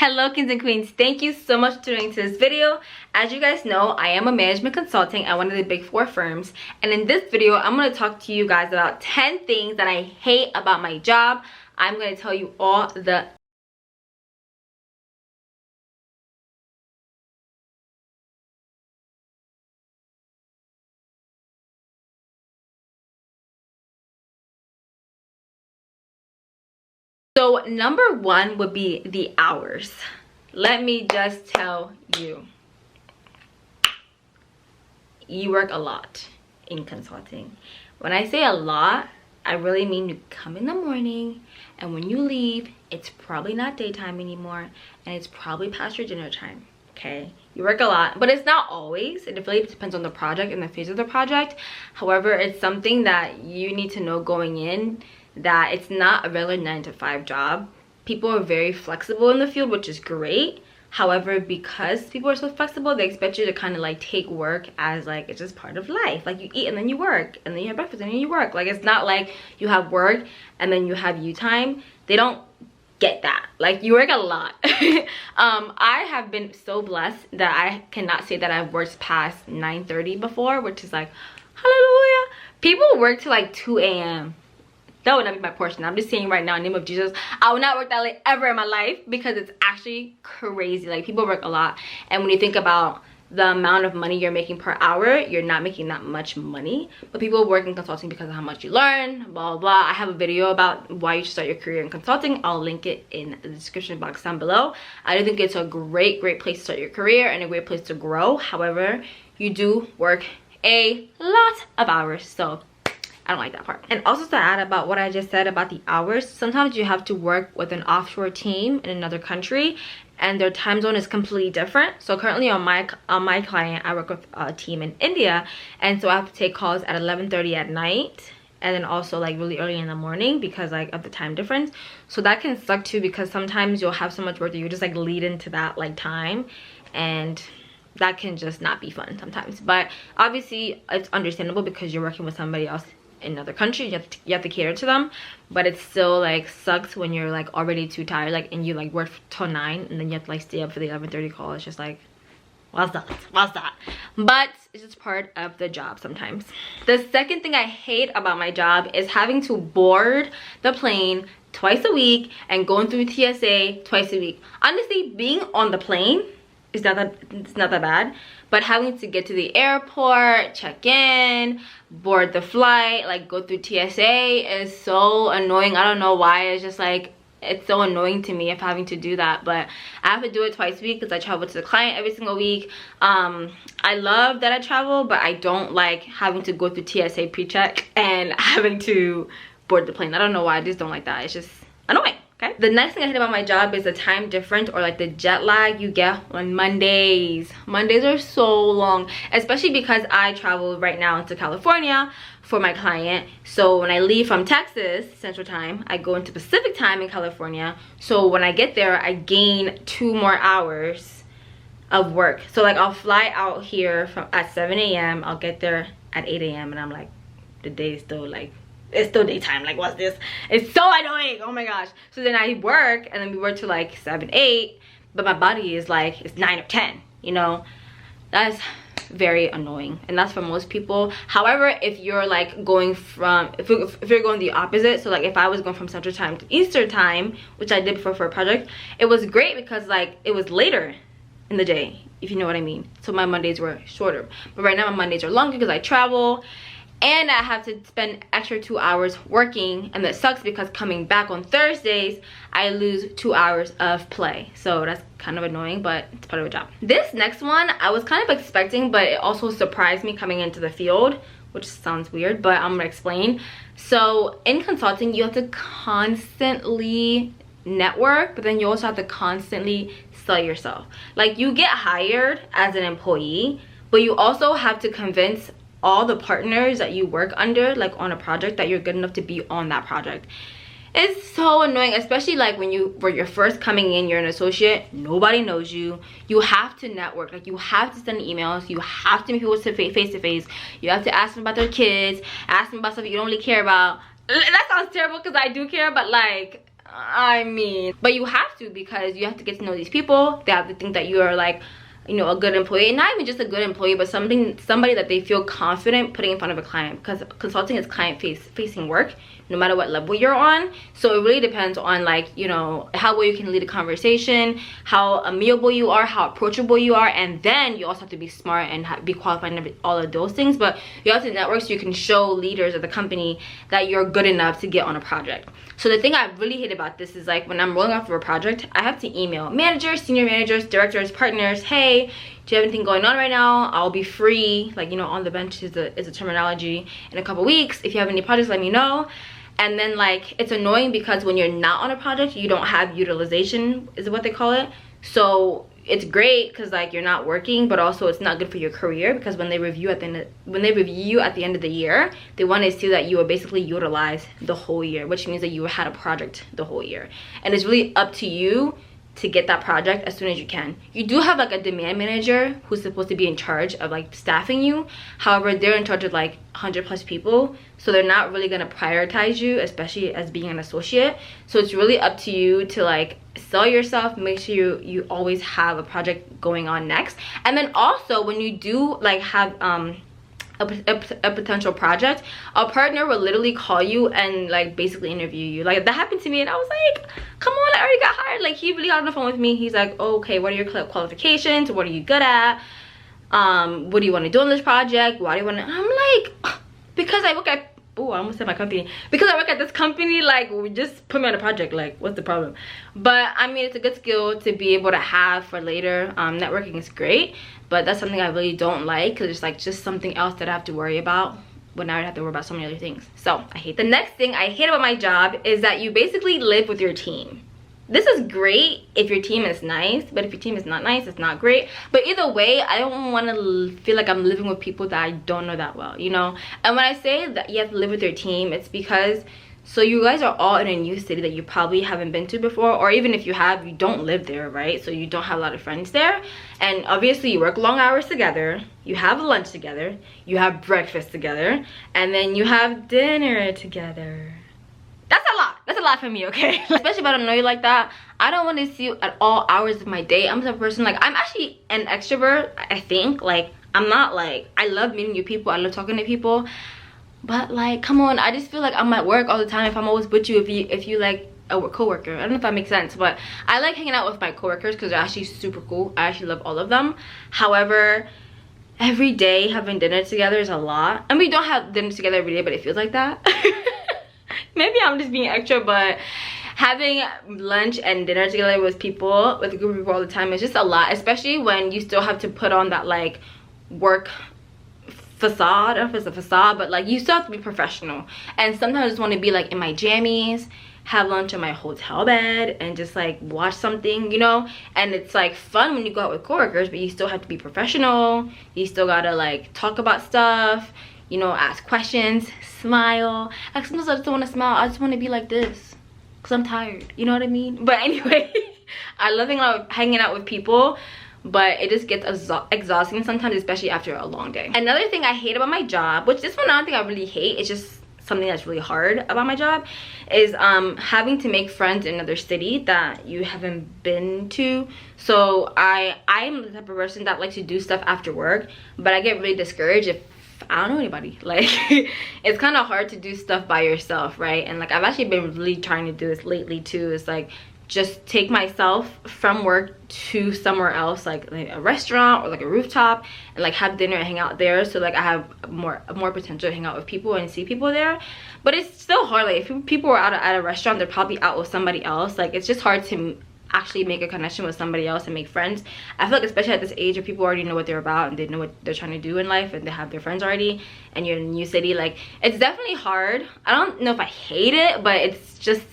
Hello kings and queens, thank you so much for tuning into this video. As you guys know, I am a management consultant at one of the big 4 firms, and in this video I'm going to talk to you guys about 10 things that I hate about my job. I'm going to tell you all the So number 1 would be the hours. Let me just tell you, you work a lot in consulting. When I say a lot, I really mean you come in the morning and when you leave, it's probably not daytime anymore and it's probably past your dinner time. Okay, you work a lot, but it's not always. It really depends on the project and the phase of the project. However, it's something that you need to know going in, that it's not a regular 9-to-5 job. People are very flexible in the field, which is great. However, because people are so flexible, they expect you to kind of like take work as like it's just part of life. Like you eat and then you work, and then you have breakfast and then you work. Like it's not like you have work and then you have you time. They don't get that. Like you work a lot. I have been so blessed that I cannot say that I've worked past 9:30 before, which is like hallelujah. People work till like 2 a.m. That would not be my portion. I'm just saying right now, in the name of Jesus, I will not work that late ever in my life, because it's actually crazy. Like people work a lot, and when you think about the amount of money you're making per hour, you're not making that much money. But people work in consulting because of how much you learn, blah blah blah. I have a video about why you should start your career in consulting. I'll link it in the description box down below. I do think it's a great place to start your career and a great place to grow. However, you do work a lot of hours, so I don't like that part. And also to add about what I just said about the hours, sometimes you have to work with an offshore team in another country and their time zone is completely different. So currently on my client, I work with a team in India, and so I have to take calls at 11:30 at night and then also like really early in the morning because like of the time difference. So that can suck too, because sometimes you'll have so much work that you just like lead into that like time, and that can just not be fun sometimes. But obviously it's understandable because you're working with somebody else in another country. You have to cater to them, but it still like sucks when you're like already too tired, like, and you like work till 9 and then you have to like stay up for the 11:30 call. It's just like, what's that? But it's just part of the job sometimes. The second thing I hate about my job is having to board the plane twice a week and going through TSA twice a week. Honestly, being on the plane it's not that bad, but having to get to the airport, check in, board the flight, like go through TSA is so annoying. I don't know why. It's just like, it's so annoying to me of having to do that, but I have to do it twice a week because I travel to the client every single week. I love that I travel, but I don't like having to go through TSA pre-check and having to board the plane. I don't know why. I just don't like that. It's just annoying. Okay. The next thing I hate about my job is the time difference, or like the jet lag you get on Mondays. Mondays are so long, especially because I travel right now into California for my client. So when I leave from Texas Central Time, I go into Pacific Time in California. So when I get there, I gain 2 more hours of work. So like I'll fly out here at 7 a.m. I'll get there at 8 a.m. and I'm like, the day is still like, it's still daytime. Like, what's this? It's so annoying. Oh my gosh. So then I work, and then we work to like 7, 8, but my body is like, it's 9 or 10, you know. That's very annoying, and that's for most people. However, if you're like going from, if you're going the opposite, so like if I was going from Central Time to Eastern Time, which I did before for a project, it was great because like it was later in the day, if you know what I mean. So my Mondays were shorter, but right now my Mondays are longer because I travel and I have to spend extra 2 hours working, and that sucks because coming back on Thursdays I lose 2 hours of play. So that's kind of annoying, but it's part of a job. This next one I was kind of expecting, but it also surprised me coming into the field, which sounds weird, but I'm gonna explain. So in consulting you have to constantly network, but then you also have to constantly sell yourself. Like you get hired as an employee, but you also have to convince all the partners that you work under, like on a project, that you're good enough to be on that project. It's so annoying, especially like when you're first coming in, you're an associate, nobody knows you. You have to network, like you have to send emails, you have to meet people face to face, you have to ask them about their kids, ask them about stuff you don't really care about. That sounds terrible because I do care, but like I mean, but you have to, because you have to get to know these people. They have to think that you are like, you know, a good employee, and not even just a good employee, but somebody that they feel confident putting in front of a client, because consulting is client facing work, no matter what level you're on. So it really depends on, like, you know, how well you can lead a conversation, how amiable you are, how approachable you are, and then you also have to be smart and be qualified in all of those things. But you have to network so you can show leaders of the company that you're good enough to get on a project. So the thing I really hate about this is, like, when I'm rolling off of a project, I have to email managers, senior managers, directors, partners, hey, do you have anything going on right now? I'll be free, like, you know, on the bench is a terminology, in a couple weeks. If you have any projects, let me know. And then, like, it's annoying because when you're not on a project, you don't have utilization, is what they call it. So it's great because, like, you're not working, but also it's not good for your career, because when they review at the end of the year, they want to see that you were basically utilized the whole year, which means that you had a project the whole year. And it's really up to you to get that project as soon as you can. You do have, like, a demand manager who's supposed to be in charge of, like, staffing you. However, they're in charge of, like, 100+ people, so they're not really going to prioritize you, especially as being an associate. So it's really up to you to, like, sell yourself, make sure you always have a project going on next. And then also, when you do, like, have a potential project, a partner will literally call you and, like, basically interview you. Like, that happened to me, and I was like, come on, I already got hired. Like, he really got on the phone with me. He's like, oh, okay, what are your qualifications? What are you good at? What do you want to do on this project? Why do you want to? I'm like, because I work at, oh, I almost said my company, because I work at this company, like, just put me on a project. Like, what's the problem? But I mean, it's a good skill to be able to have for later. Networking is great, but that's something I really don't like, because it's, like, just something else that I have to worry about when I would have to worry about so many other things. So I hate. The next thing I hate about my job is that you basically live with your team. This is great if your team is nice, but if your team is not nice, it's not great. But either way, I don't want to feel like I'm living with people that I don't know that well, you know. And when I say that you have to live with your team, it's because, so you guys are all in a new city that you probably haven't been to before, or even if you have, you don't live there, right? So you don't have a lot of friends there. And obviously you work long hours together, you have lunch together, you have breakfast together, and then you have dinner together. That's a lot. That's a lot for me, okay? Especially if I don't know you like that. I don't want to see you at all hours of my day. I'm the type of person, like, I'm actually an extrovert, I think. Like, I'm not, like, I love meeting new people, I love talking to people, but, like, come on, I just feel like I'm at work all the time if I'm always with you, if you like a coworker. I don't know if that makes sense, but I like hanging out with my coworkers because they're actually super cool. I actually love all of them. However, every day having dinner together is a lot. And we don't have dinner together every day, but it feels like that. Maybe I'm just being extra, but having lunch and dinner together with people, with a group of people all the time, is just a lot, especially when you still have to put on that, like, work facade. I don't know if it's a facade, but, like, you still have to be professional. And sometimes I just want to be, like, in my jammies, have lunch in my hotel bed, and just, like, watch something, you know. And it's, like, fun when you go out with coworkers, but you still have to be professional. You still gotta, like, talk about stuff, you know, ask questions, smile. Like, sometimes I just don't want to smile. I just want to be like this because I'm tired, you know what I mean? But anyway, I love hanging out with people, but it just gets exhausting sometimes, especially after a long day. Another thing I hate about my job, which this one I don't think I really hate, it's just something that's really hard about my job, is having to make friends in another city that you haven't been to. So I'm the type of person that likes to do stuff after work, but I get really discouraged if I don't know anybody. Like, it's kind of hard to do stuff by yourself, right? And, like, I've actually been really trying to do this lately too. It's like, just take myself from work to somewhere else, like a restaurant or like a rooftop, and, like, have dinner and hang out there, so, like, I have more potential to hang out with people and see people there. But it's still hard. Like, if people are out at a restaurant, they're probably out with somebody else. Like, it's just hard to actually make a connection with somebody else and make friends. I feel like, especially at this age where people already know what they're about and they know what they're trying to do in life, and they have their friends already, and you're in a new city, like, it's definitely hard. I don't know if I hate it, but it's just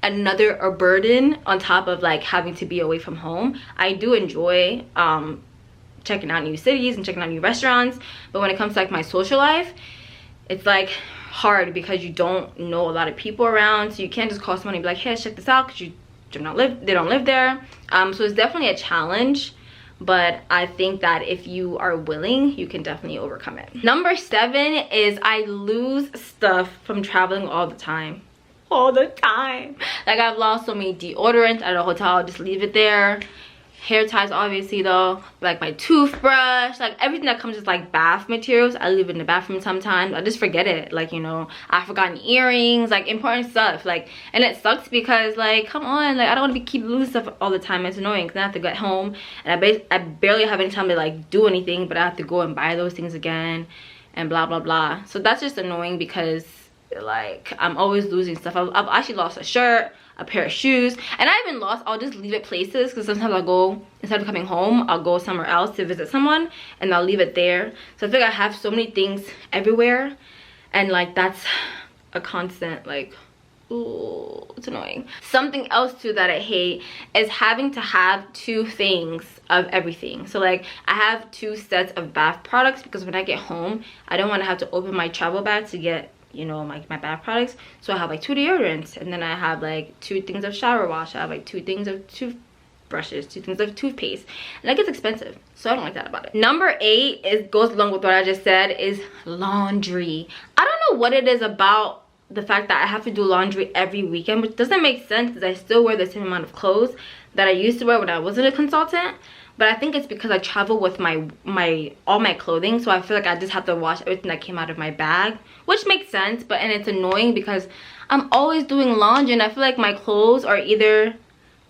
another burden on top of, like, having to be away from home. I do enjoy checking out new cities and checking out new restaurants, but when it comes to, like, my social life, it's, like, hard because you don't know a lot of people around, so you can't just call someone and be like, hey, let's check this out, because they don't live there. So it's definitely a challenge, but I think that if you are willing, you can definitely overcome it. Number 7 is I lose stuff from traveling all the time. all the time. Like, I've lost so many deodorants at a hotel. I'll just leave it there. Hair ties, obviously, though. Like my toothbrush, like everything that comes with like bath materials, I leave it in the bathroom sometimes. I just forget it. Like, you know, I've forgotten earrings, like important stuff. Like, and it sucks because, like, come on, like I don't want to keep losing stuff all the time. It's annoying because I have to get home and I barely have any time to like do anything, but I have to go and buy those things again and blah blah blah. So that's just annoying because, like, I'm always losing stuff. I've actually lost a shirt, a pair of shoes, and I even lost, I'll just leave it places because sometimes I'll go, instead of coming home, I'll go somewhere else to visit someone and I'll leave it there. So I feel like I have so many things everywhere, and like that's a constant, like, ooh, it's annoying. Something else too that I hate is having to have 2 things of everything. So like, I have 2 sets of bath products because when I get home, I don't want to have to open my travel bag to get, you know, my bath products. So I have like 2 deodorants, and then I have like 2 things of shower wash. I have like 2 things of toothbrushes, 2 things of toothpaste, and that gets expensive. So I don't like that about it. Number 8 is, goes along with what I just said, is laundry. I don't know what it is about the fact that I have to do laundry every weekend, which doesn't make sense because I still wear the same amount of clothes that I used to wear when I wasn't a consultant. But I think it's because I travel with all my clothing, so I feel like I just have to wash everything that came out of my bag, which makes sense. But and it's annoying because I'm always doing laundry, and I feel like my clothes are either,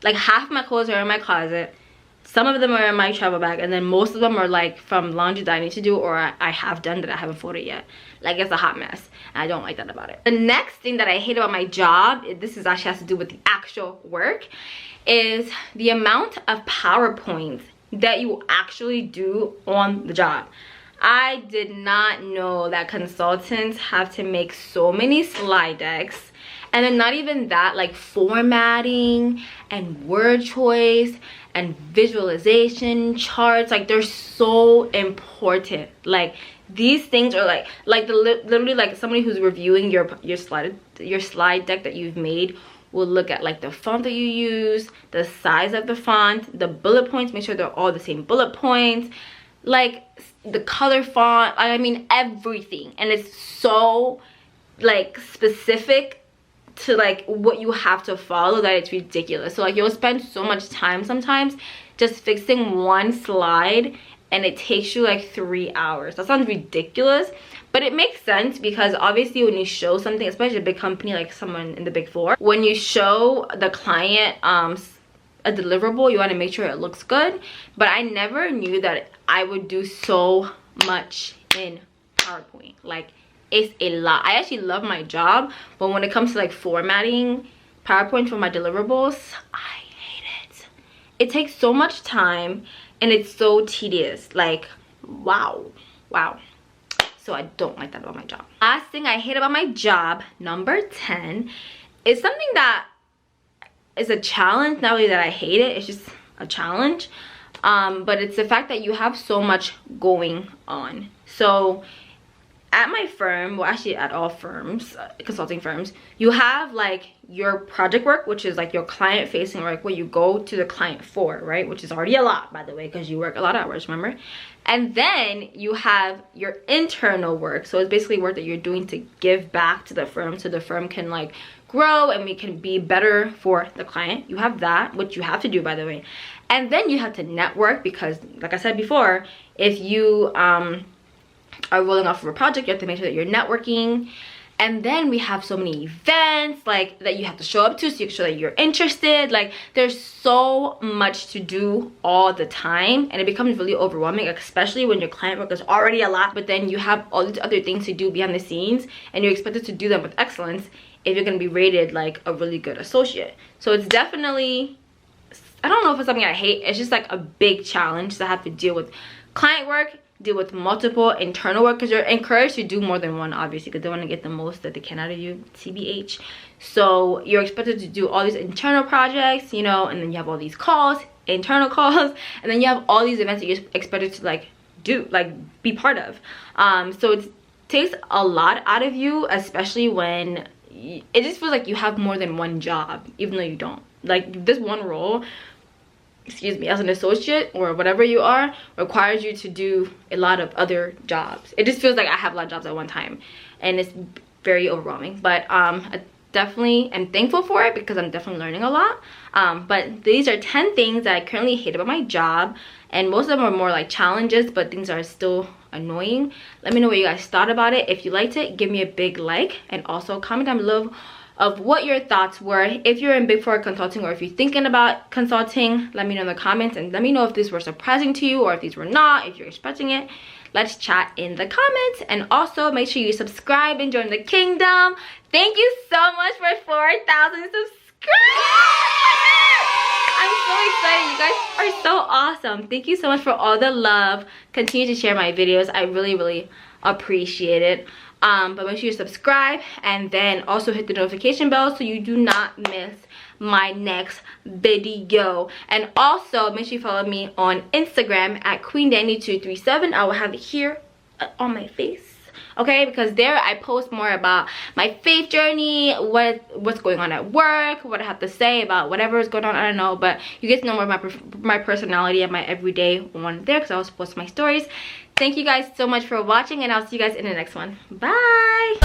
like, half my clothes are in my closet, some of them are in my travel bag, and then most of them are like from laundry that I need to do or I have done that I haven't folded yet. Like, it's a hot mess, and I don't like that about it. The next thing that I hate about my job, this is actually has to do with the actual work, is the amount of PowerPoints that you actually do on the job. I did not know that consultants have to make so many slide decks, and then not even that, like formatting and word choice and visualization charts. Like, they're so important. Like, these things are like literally like somebody who's reviewing your slide deck that you've made will look at like the font that you use, the size of the font, the bullet points, make sure they're all the same bullet points, like the color font, I mean everything. And it's so like specific to like what you have to follow that it's ridiculous. So like, you'll spend so much time sometimes just fixing one slide and it takes you like 3 hours. That sounds ridiculous, but it makes sense because obviously when you show something, especially a big company like someone in the Big Four, when you show the client a deliverable, you want to make sure it looks good. But I never knew that I would do so much in PowerPoint. Like, it's a lot. I actually love my job, but when it comes to like formatting PowerPoint for my deliverables, I hate it. It takes so much time and it's so tedious. Like, wow. So I don't like that about my job. Last thing I hate about my job, number 10, is something that is a challenge. Not really that I hate it, it's just a challenge. But it's the fact that you have so much going on. So at my firm, well, actually at all firms, consulting firms, you have like your project work, which is like your client facing work, what you go to the client for, right? Which is already a lot, by the way, because you work a lot of hours, remember? And then you have your internal work. So it's basically work that you're doing to give back to the firm so the firm can like grow and we can be better for the client. You have that, which you have to do, by the way. And then you have to network because, like I said before, if you are rolling off of a project, you have to make sure that you're networking. And then we have so many events like that you have to show up to, so you can show that you're interested. Like, there's so much to do all the time, and it becomes really overwhelming, especially when your client work is already a lot, but then you have all these other things to do behind the scenes and you're expected to do them with excellence if you're going to be rated like a really good associate. So it's definitely, I don't know if it's something I hate, it's just like a big challenge to have to deal with client work, deal with multiple internal work, because you're encouraged to do more than one, obviously, because they want to get the most that they can out of you, TBH. So you're expected to do all these internal projects, you know, and then you have all these calls, internal calls, and then you have all these events that you're expected to like do, like be part of. So it takes a lot out of you, especially when it just feels like you have more than one job, even though you don't. Like, this one role, excuse me, as an associate or whatever you are, requires you to do a lot of other jobs. It just feels like I have a lot of jobs at one time, and it's very overwhelming. But definitely am thankful for it because I'm definitely learning a lot. But these are 10 things that I currently hate about my job, and most of them are more like challenges, but things are still annoying. Let me know what you guys thought about it. If you liked it, give me a big like, and also comment down below of what your thoughts were. If you're in Big Four consulting, or if you're thinking about consulting, let me know in the comments, and let me know if these were surprising to you or if these were not, if you're expecting it. Let's chat in the comments. And also make sure you subscribe and join the kingdom. Thank you so much for 4,000 subscribers. I'm so excited. You guys are so awesome. Thank you so much for all the love. Continue to share my videos. I really appreciate it. But make sure you subscribe, and then also hit the notification bell so you do not miss my next video. And also make sure you follow me on Instagram at QueenDanny237. I will have it here on my face, okay? Because there I post more about my faith journey, what's going on at work, what I have to say about whatever is going on, I don't know, but you get to know more about my personality and my everyday on there, because I also post my stories. Thank you guys so much for watching, and I'll see you guys in the next one. Bye.